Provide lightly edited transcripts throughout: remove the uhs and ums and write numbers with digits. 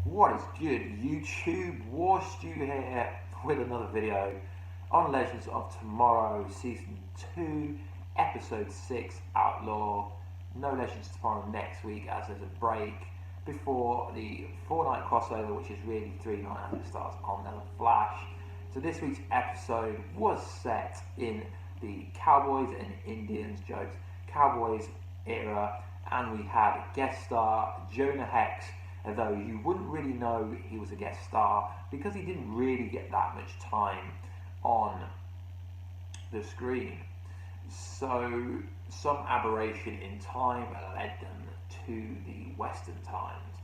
What is good, YouTube? Warstu here with another video on Legends of Tomorrow Season 2, Episode 6, Outlaw. No Legends of Tomorrow next week as there's a break before the 4-night crossover, which is really 3 nights as it starts on the Flash. So this week's episode was set in the Cowboys and Indians jokes, Cowboys era, and we had guest star Jonnah Hex, although you wouldn't really know he was a guest star because he didn't really get that much time on the screen. So some aberration in time led them to the Western times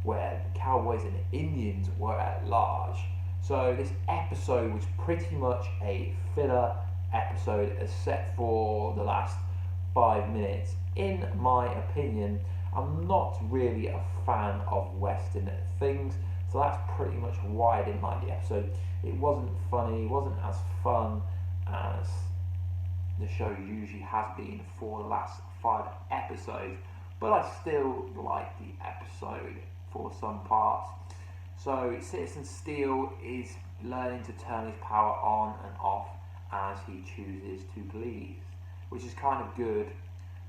where the Cowboys and the Indians were at large. So this episode was pretty much a filler episode except for the last 5 minutes. In my opinion, I'm not really a fan of Western things, so that's pretty much why I didn't like the episode. It wasn't funny, it wasn't as fun as the show usually has been for the last 5 episodes, but I still like the episode for some parts. So Citizen Steel is learning to turn his power on and off as he chooses to please, which is kind of good,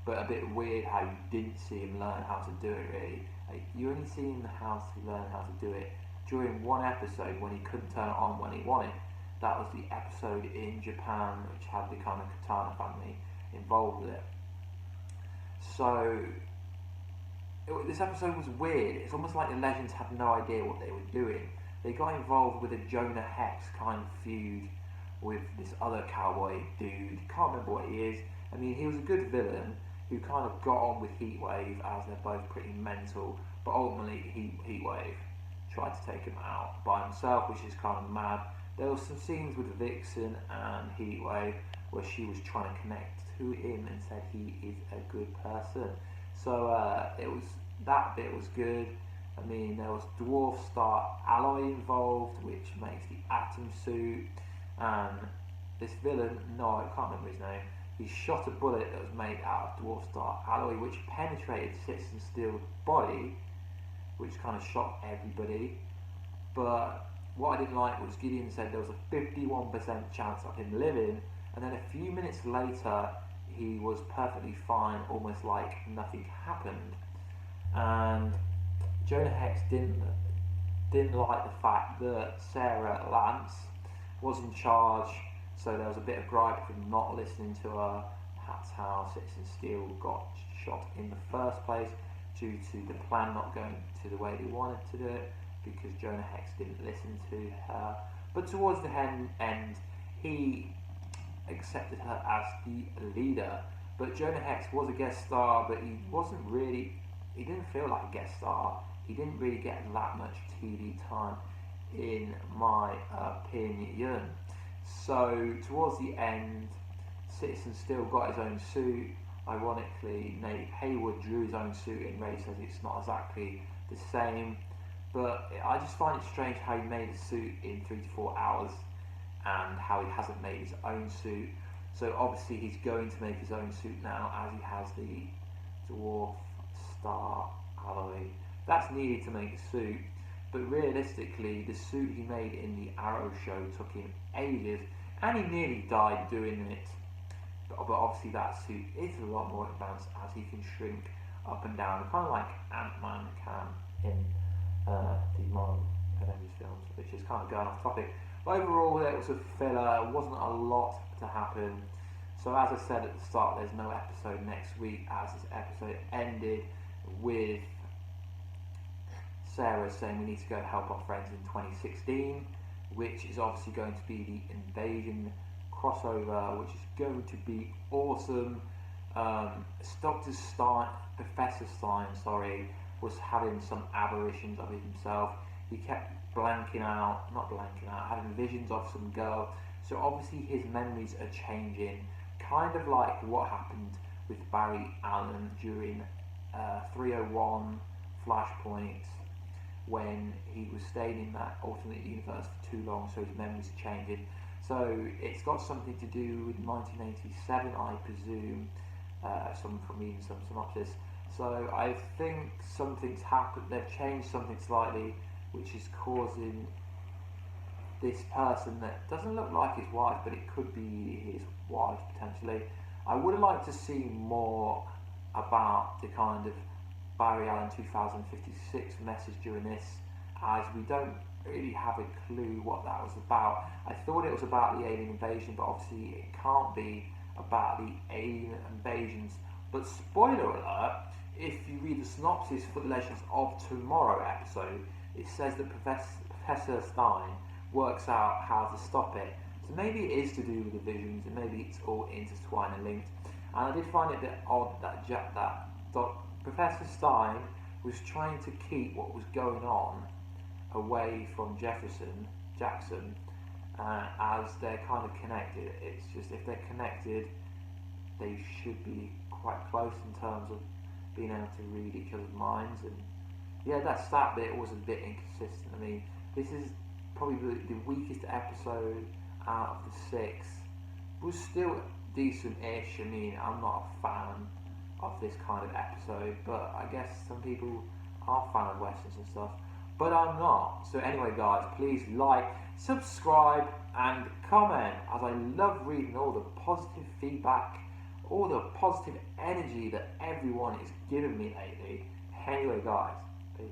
but a bit weird how you didn't see him learn how to do it really. Like, you only see him how to learn how to do it during one episode when he couldn't turn it on when he wanted. That was the episode in Japan which had the kind of Katana family involved with it. So this episode was weird. It's almost like the Legends had no idea what they were doing. They got involved with a Jonnah Hex kind of feud with this other cowboy dude. Can't remember what he is. I mean, he was a good villain who kind of got on with Heatwave as they're both pretty mental, but ultimately Heatwave tried to take him out by himself, which is kind of mad. There were some scenes with Vixen and Heatwave where she was trying to connect to him and said he is a good person. So that bit was good. I mean, there was Dwarf Star Alloy involved, which makes the Atom suit, and this villain, no, I can't remember his name. He shot a bullet that was made out of Dwarf Star Alloy, which penetrated Citizen Steel's body, which kind of shocked everybody. But what I didn't like was Gideon said there was a 51% chance of him living, and then a few minutes later he was perfectly fine, almost like nothing happened. And Jonnah Hex didn't like the fact that Sara Lance was in charge. So there was a bit of gripe for not listening to her. That's how Citizen Steel got shot in the first place, due to the plan not going to the way they wanted to do it, because Jonnah Hex didn't listen to her. But towards the end, he accepted her as the leader. But Jonnah Hex was a guest star, but he didn't feel like a guest star. He didn't really get that much TV time, in my opinion. So towards the end, Citizen Steel got his own suit. Ironically, Nate Haywood drew his own suit, and Ray says it's not exactly the same. But I just find it strange how he made a suit in 3 to 4 hours and how he hasn't made his own suit. So obviously he's going to make his own suit now, as he has the Dwarf Star Alloy. That's needed to make a suit. But realistically, the suit he made in the Arrow show took him ages, and he nearly died doing it. But obviously that suit is a lot more advanced, as he can shrink up and down, kind of like Ant-Man can in the Marvel Avengers films, which is kind of going off topic. But overall, it was a filler. There wasn't a lot to happen. So as I said at the start, there's no episode next week, as this episode ended with Sara saying we need to go help our friends in 2016, which is obviously going to be the Invasion crossover, which is going to be awesome. Professor Stein, was having some aberrations of himself. He kept having visions of some girl. So obviously his memories are changing, kind of like what happened with Barry Allen during 301 Flashpoint, when he was staying in that alternate universe for too long, so his memories are changing. So it's got something to do with 1987, I presume, from reading some synopsis. So I think something's happened, they've changed something slightly, which is causing this person that doesn't look like his wife, but it could be his wife potentially. I would have liked to see more about the kind of Barry Allen 2056 message during this, as we don't really have a clue what that was about. I thought it was about the alien invasion, but obviously it can't be about the alien invasions. But spoiler alert, if you read the synopsis for the Legends of Tomorrow episode, it says that Professor Stein works out how to stop it. So maybe it is to do with the visions, and maybe it's all intertwined and linked. And I did find it a bit odd that Professor Stein was trying to keep what was going on away from Jackson, as they're kind of connected. It's just, if they're connected, they should be quite close in terms of being able to read each other's minds. And yeah, that bit was a bit inconsistent. I mean, this is probably the weakest episode out of the 6. It was still decent-ish. I mean, I'm not a fan of this kind of episode, but I guess some people are fan of westerns and stuff, but I'm not. So anyway guys, please like, subscribe and comment, as I love reading all the positive feedback, all the positive energy that everyone is giving me lately. Anyway guys, peace.